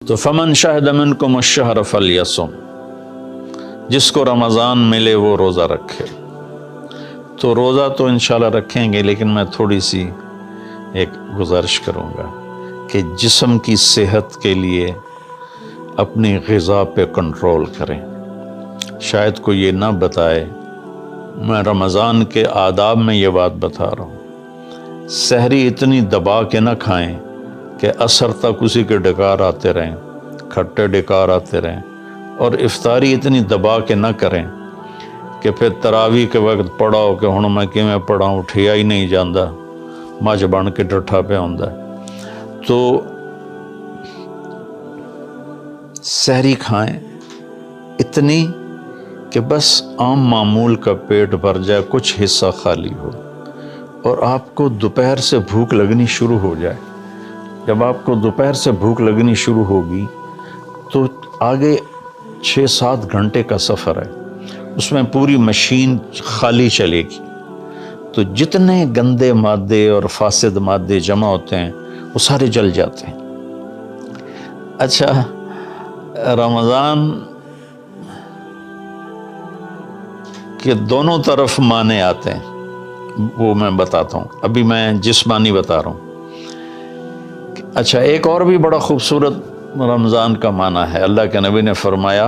تو فمن شہد منکم الشہر فلیصم، جس کو رمضان ملے وہ روزہ رکھے۔ تو روزہ تو انشاءاللہ رکھیں گے، لیکن میں تھوڑی سی ایک گزارش کروں گا کہ جسم کی صحت کے لیے اپنی غذا پہ کنٹرول کریں۔ شاید کوئی یہ نہ بتائے، میں رمضان کے آداب میں یہ بات بتا رہا ہوں، سحری اتنی دبا کے نہ کھائیں کہ عصر تک اسی کے ڈکار آتے رہیں، کھٹے ڈکار آتے رہیں، اور افطاری اتنی دبا کے نہ کریں کہ پھر تراویح کے وقت پڑھاؤ کہ ہن میں کیویں پڑھاؤں، اٹھیا ہی نہیں جاندہ، مجھ بن کے ڈٹھا پہ ہوندا ہے۔ تو سحری کھائیں اتنی کہ بس عام معمول کا پیٹ بھر جائے، کچھ حصہ خالی ہو، اور آپ کو دوپہر سے بھوک لگنی شروع ہو جائے۔ جب آپ کو دوپہر سے بھوک لگنی شروع ہوگی تو آگے 6-7 گھنٹے کا سفر ہے، اس میں پوری مشین خالی چلے گی، تو جتنے گندے مادے اور فاسد مادے جمع ہوتے ہیں وہ سارے جل جاتے ہیں۔ اچھا، رمضان کے دونوں طرف معنی آتے ہیں، وہ میں بتاتا ہوں، ابھی میں جسمانی بتا رہا ہوں۔ اچھا، ایک اور بھی بڑا خوبصورت رمضان کا معنی ہے۔ اللہ کے نبی نے فرمایا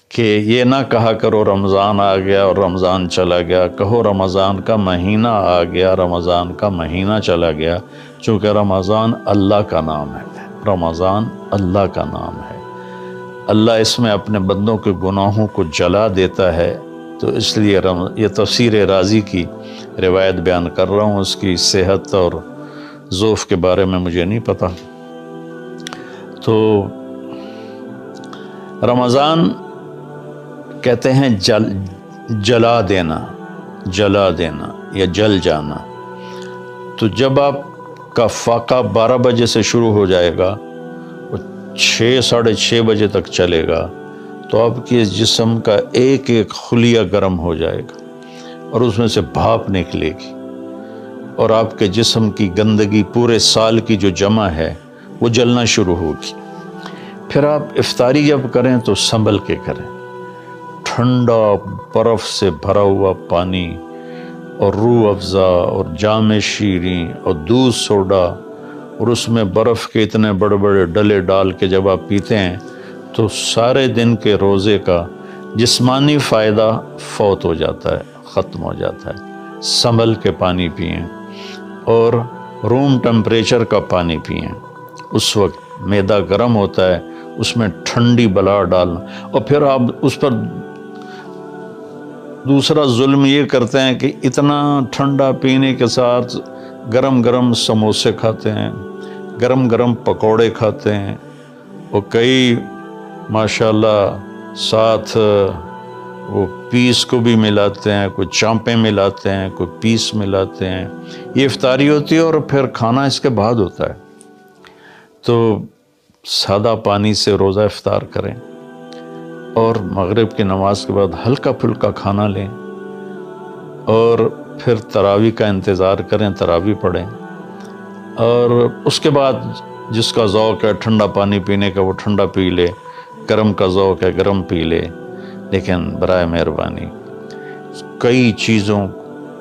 کہ یہ نہ کہا کرو رمضان آ گیا اور رمضان چلا گیا، کہو رمضان کا مہینہ آ گیا، رمضان کا مہینہ چلا گیا، چونکہ رمضان اللہ کا نام ہے، رمضان اللہ کا نام ہے۔ اللہ اس میں اپنے بندوں کے گناہوں کو جلا دیتا ہے، تو اس لیے یہ تفسیر رازی کی روایت بیان کر رہا ہوں، اس کی صحت اور ضعف کے بارے میں مجھے نہیں پتا۔ تو رمضان کہتے ہیں جلا دینا، جلا دینا یا جل جانا۔ تو جب آپ کا فاقہ 12 بجے سے شروع ہو جائے گا، 6-6:30 بجے تک چلے گا، تو آپ کے جسم کا ایک ایک خلیہ گرم ہو جائے گا اور اس میں سے بھاپ نکلے گی، اور آپ کے جسم کی گندگی پورے سال کی جو جمع ہے وہ جلنا شروع ہوگی۔ پھر آپ افطاری جب کریں تو سنبھل کے کریں، ٹھنڈا برف سے بھرا ہوا پانی اور روح افزا اور جام شیریں اور دودھ سوڈا، اور اس میں برف کے اتنے بڑے بڑے ڈلے ڈال کے جب آپ پیتے ہیں تو سارے دن کے روزے کا جسمانی فائدہ فوت ہو جاتا ہے، ختم ہو جاتا ہے۔ سنبھل کے پانی پئیں اور روم ٹمپریچر کا پانی پئیں۔ اس وقت معدہ گرم ہوتا ہے، اس میں ٹھنڈی بلا ڈالنا، اور پھر آپ اس پر دوسرا ظلم یہ کرتے ہیں کہ اتنا ٹھنڈا پینے کے ساتھ گرم گرم سموسے کھاتے ہیں، گرم گرم پکوڑے کھاتے ہیں، اور کئی ماشاءاللہ ساتھ وہ پیس کو بھی ملاتے ہیں، کوئی چانپیں ملاتے ہیں، کوئی پیس ملاتے ہیں۔ یہ افطاری ہوتی ہے اور پھر کھانا اس کے بعد ہوتا ہے۔ تو سادہ پانی سے روزہ افطار کریں، اور مغرب کی نماز کے بعد ہلکا پھلکا کھانا لیں، اور پھر تراویح کا انتظار کریں، تراویح پڑھیں، اور اس کے بعد جس کا ذوق ہے ٹھنڈا پانی پینے کا وہ ٹھنڈا پی لے، گرم کا ذوق ہے گرم پی لے، لیکن برائے مہربانی کئی چیزوں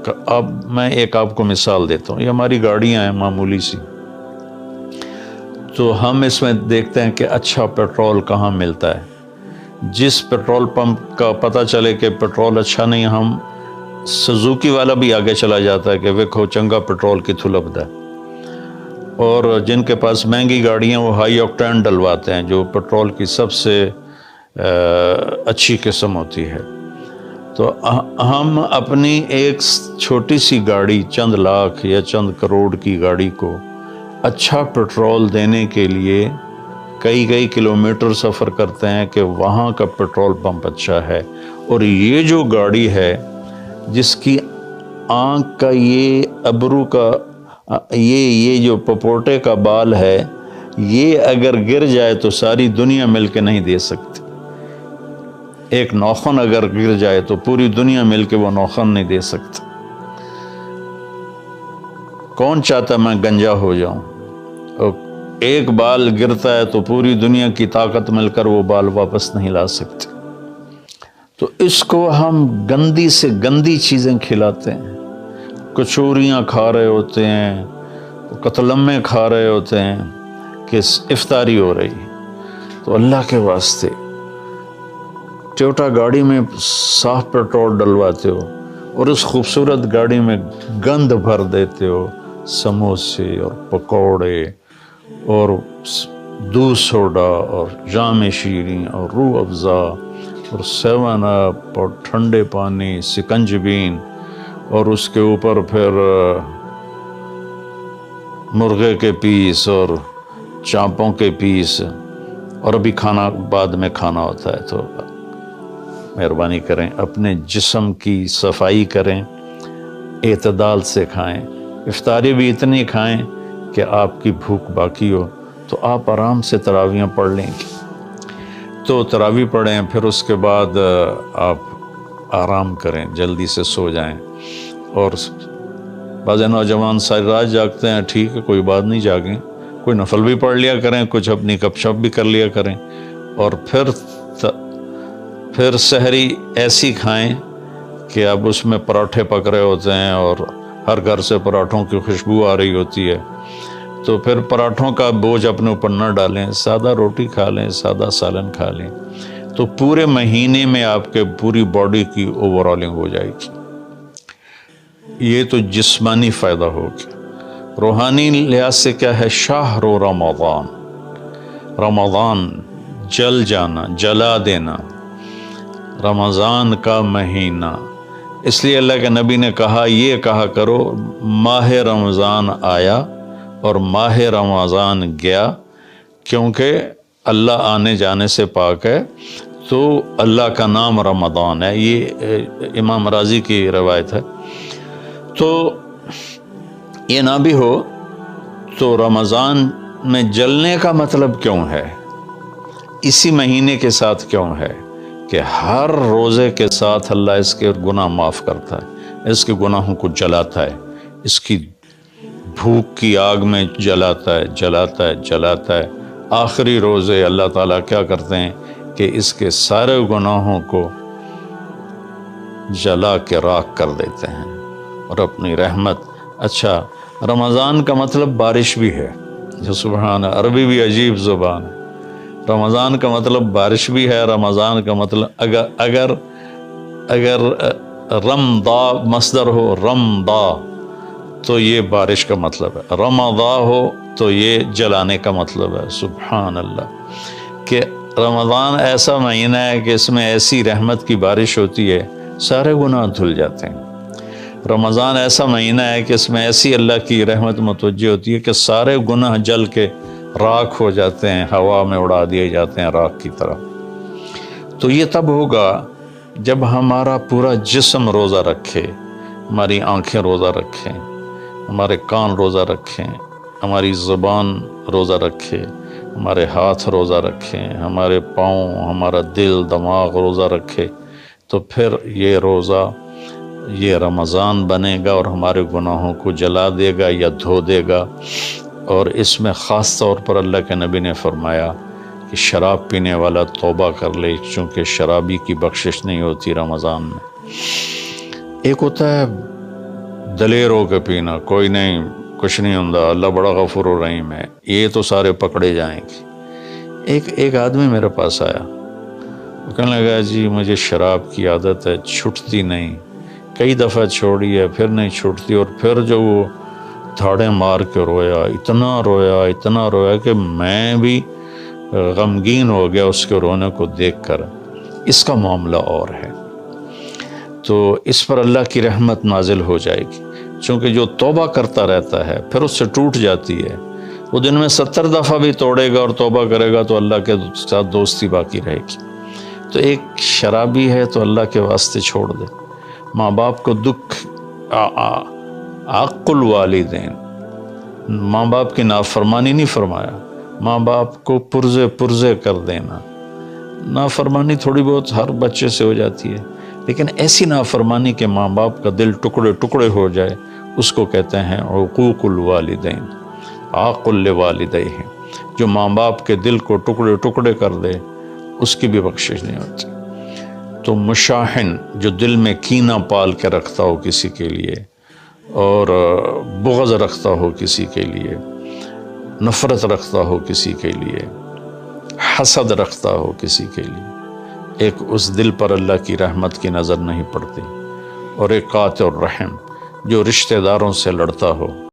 کا، اب میں ایک آپ کو مثال دیتا ہوں۔ یہ ہماری گاڑیاں ہیں معمولی سی، تو ہم اس میں دیکھتے ہیں کہ اچھا پیٹرول کہاں ملتا ہے۔ جس پیٹرول پمپ کا پتہ چلے کہ پیٹرول اچھا نہیں، ہم سزوکی والا بھی آگے چلا جاتا ہے کہ ویکھو چنگا پیٹرول کتھوں لبدا ہے، اور جن کے پاس مہنگی گاڑیاں وہ ہائی آکٹین ڈلواتے ہیں، جو پیٹرول کی سب سے اچھی قسم ہوتی ہے۔ تو ہم اپنی ایک چھوٹی سی گاڑی، چند لاکھ یا چند کروڑ کی گاڑی کو اچھا پیٹرول دینے کے لیے کئی کلومیٹر سفر کرتے ہیں کہ وہاں کا پیٹرول پمپ اچھا ہے، اور یہ جو گاڑی ہے جس کی آنکھ کا یہ ابرو کا یہ جو پپوٹے کا بال ہے، یہ اگر گر جائے تو ساری دنیا مل کے نہیں دے سکتی۔ ایک ناخن اگر گر جائے تو پوری دنیا مل کے وہ ناخن نہیں دے سکتی۔ کون چاہتا میں گنجا ہو جاؤں؟ اور ایک بال گرتا ہے تو پوری دنیا کی طاقت مل کر وہ بال واپس نہیں لا سکتے. تو اس کو ہم گندی سے گندی چیزیں کھلاتے ہیں. کچوریاں کھا رہے ہوتے ہیں، قتلمے کھا رہے ہوتے ہیں کہ افطاری ہو رہی. تو اللہ کے واسطے ٹویوٹا گاڑی میں صاف پیٹرول ڈلواتے ہو اور اس خوبصورت گاڑی میں گند بھر دیتے ہو، سموسے اور پکوڑے اور دودھ سوڈا اور جام شیریں اور روح افزا اور 7 اپ اور ٹھنڈے پانی، سکنجبین، اور اس کے اوپر پھر مرغے کے پیس اور چانپوں کے پیس، اور ابھی کھانا بعد میں کھانا ہوتا ہے. تو مہربانی کریں اپنے جسم کی صفائی کریں، اعتدال سے کھائیں. افطاری بھی اتنی کھائیں کہ آپ کی بھوک باقی ہو. تو آپ آرام سے تراویحیں پڑھ لیں گے تو تراویح پڑھیں، پھر اس کے بعد آپ آرام کریں، جلدی سے سو جائیں. اور بعض نوجوان ساری رات جاگتے ہیں، ٹھیک ہے کوئی بات نہیں، جاگیں، کوئی نفل بھی پڑھ لیا کریں، کچھ اپنی گپ شپ بھی کر لیا کریں. اور پھر سحری ایسی کھائیں کہ اب اس میں پراٹھے پک رہے ہوتے ہیں اور ہر گھر سے پراٹھوں کی خوشبو آ رہی ہوتی ہے. تو پھر پراٹھوں کا بوجھ اپنے اوپر نہ ڈالیں، سادہ روٹی کھا لیں، سادہ سالن کھا لیں. تو پورے مہینے میں آپ کے پوری باڈی کی اوورالنگ ہو جائے گی. یہ تو جسمانی فائدہ ہوگا. روحانی لحاظ سے کیا ہے؟ شہر رمضان، رمضان جل جانا، جلا دینا، رمضان کا مہینہ. اس لیے اللہ کے نبی نے کہا، یہ کہا کرو ماہ رمضان آیا اور ماہ رمضان گیا، کیونکہ اللہ آنے جانے سے پاک ہے. تو اللہ کا نام رمضان ہے. یہ امام راضی کی روایت ہے. تو یہ نہ بھی ہو تو رمضان میں جلنے کا مطلب کیوں ہے؟ اسی مہینے کے ساتھ کیوں ہے کہ ہر روزے کے ساتھ اللہ اس کے گناہ معاف کرتا ہے، اس کے گناہوں کو جلاتا ہے، اس کی بھوک کی آگ میں جلاتا ہے، جلاتا ہے، جلاتا ہے. آخری روزے اللہ تعالیٰ کیا کرتے ہیں کہ اس کے سارے گناہوں کو جلا کے راکھ کر دیتے ہیں اور اپنی رحمت. اچھا، رمضان کا مطلب بارش بھی ہے. جو سبحان، عربی بھی عجیب زبان ہے. رمضان کا مطلب بارش بھی ہے. رمضان کا مطلب اگر رمضا مصدر ہو، رمضا، تو یہ بارش کا مطلب ہے. رمضا ہو تو یہ جلانے کا مطلب ہے. سبحان اللہ، کہ رمضان ایسا مہینہ ہے کہ اس میں ایسی رحمت کی بارش ہوتی ہے، سارے گناہ دھل جاتے ہیں. رمضان ایسا مہینہ ہے کہ اس میں ایسی اللہ کی رحمت متوجہ ہوتی ہے کہ سارے گناہ جل کے راکھ ہو جاتے ہیں، ہوا میں اڑا دیے جاتے ہیں راکھ کی طرح. تو یہ تب ہوگا جب ہمارا پورا جسم روزہ رکھے، ہماری آنکھیں روزہ رکھیں، ہمارے کان روزہ رکھیں، ہماری زبان روزہ رکھے، ہمارے ہاتھ روزہ رکھیں، ہمارے پاؤں، ہمارا دل، دماغ روزہ رکھے. تو پھر یہ روزہ، یہ رمضان بنے گا اور ہمارے گناہوں کو جلا دے گا یا دھو دے گا. اور اس میں خاص طور پر اللہ کے نبی نے فرمایا کہ شراب پینے والا توبہ کر لے، چونکہ شرابی کی بخشش نہیں ہوتی رمضان میں. ایک ہوتا ہے دلیر ہو کے پینا، کوئی نہیں، کچھ نہیں ہوتا، اللہ بڑا غفور و رحیم ہے، یہ تو سارے پکڑے جائیں گے. ایک آدمی میرے پاس آیا، وہ کہنے لگا جی مجھے شراب کی عادت ہے، چھٹتی نہیں، کئی دفعہ چھوڑی ہے، پھر نہیں چھوٹتی. اور پھر جو وہ دھاڑیں مار کے رویا، اتنا رویا کہ میں بھی غمگین ہو گیا اس کے رونے کو دیکھ کر. اس کا معاملہ اور ہے. تو اس پر اللہ کی رحمت نازل ہو جائے گی، چونکہ جو توبہ کرتا رہتا ہے پھر اس سے ٹوٹ جاتی ہے. وہ دن میں 70 دفعہ بھی توڑے گا اور توبہ کرے گا تو اللہ کے ساتھ دوستی باقی رہے گی. تو ایک شرابی ہے تو اللہ کے واسطے چھوڑ دے. ماں باپ کو دکھ، عق الوالدین، ماں باپ کی نافرمانی نہیں فرمایا، ماں باپ کو پرزے کر دینا. نافرمانی تھوڑی بہت ہر بچے سے ہو جاتی ہے، لیکن ایسی نافرمانی کہ ماں باپ کا دل ٹکڑے ٹکڑے ہو جائے، اس کو کہتے ہیں عقوق الوالدین، عاق لوالدیہ. جو ماں باپ کے دل کو ٹکڑے ٹکڑے کر دے اس کی بھی بخشش نہیں ہوتی۔ تو مشاحن جو دل میں کینہ پال کے رکھتا ہو کسی کے لیے اور بغض رکھتا ہو کسی کے لیے، نفرت رکھتا ہو کسی کے لیے، حسد رکھتا ہو کسی کے لیے، ایک اس دل پر اللہ کی رحمت کی نظر نہیں پڑتی۔ اور ایک قاطع الرحم جو رشتہ داروں سے لڑتا ہو،